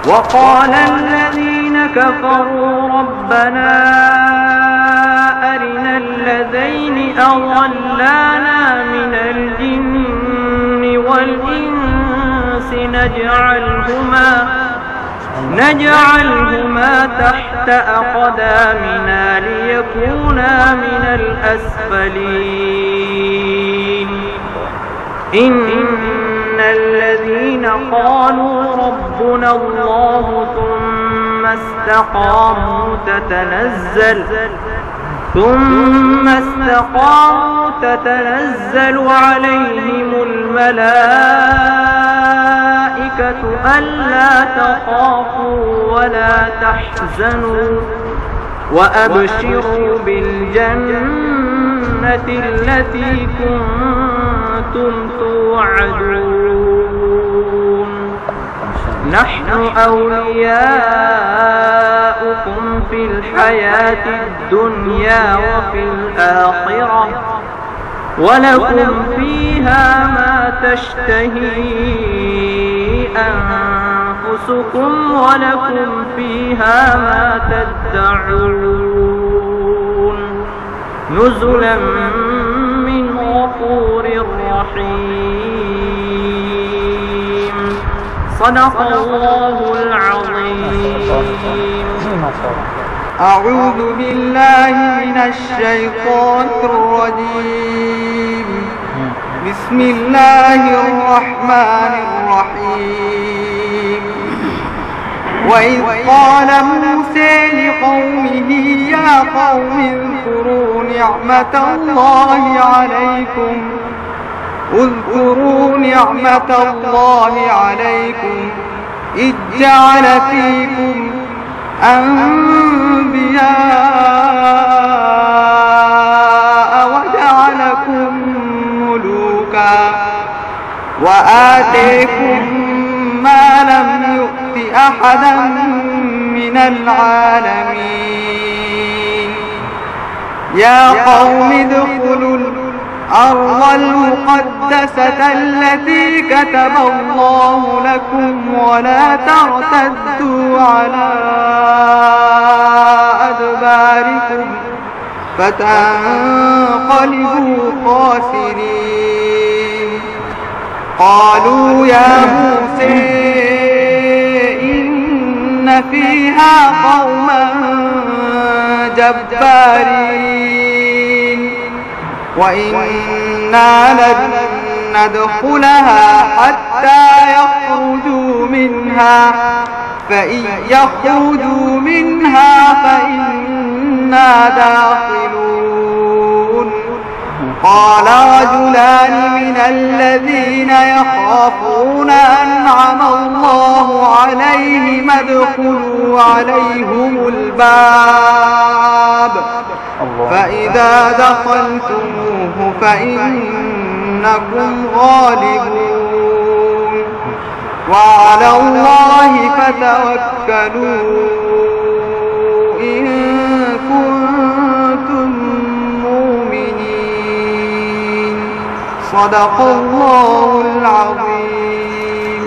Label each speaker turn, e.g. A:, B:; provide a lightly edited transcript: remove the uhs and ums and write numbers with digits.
A: وقال الذين كفروا ربنا أرنا الذين أضلانا من الجن والإنس نجعلهما تحت أقدامنا ليكونا من الأسفلين إن الذين قالوا ربنا الله ثم استقاموا تتنزل عليهم الملائكة ألا تخافوا ولا تحزنوا وأبشروا بالجنة التي كنتم توعدون نحن أولياؤكم في الحياة الدنيا وفي الآخرة ولكم فيها ما تشتهي أنفسكم ولكم فيها ما تدعون نزلا من غفور رحيم. صدق الله العظيم.
B: أعوذ بالله من الشيطان الرجيم. بسم الله الرحمن الرحيم. وإذ قال موسى لقومه يا قوم اذكروا نعمة الله عليكم إذ جعل فيكم أنبياء وجعلكم ملوكا وآتيكم ما لم يؤت أحدا من العالمين يا قوم ادخلوا الأرض المقدسة التي كتب الله لكم ولا ترتدوا على أدباركم فتنقلبوا خاسرين. قالوا يا موسى إن فيها قوما جبارين وإنا لن ندخلها حتى يخرجوا منها فإن يخرجوا منها فإنا داخلون. قال رجلان من الذين يخافون أنعم الله عليهم ادخلوا عليهم الباب فإذا دخلتموه فإنكم غالبون وعلى الله فتوكلوا إن كنتم مؤمنين. صدق الله العظيم.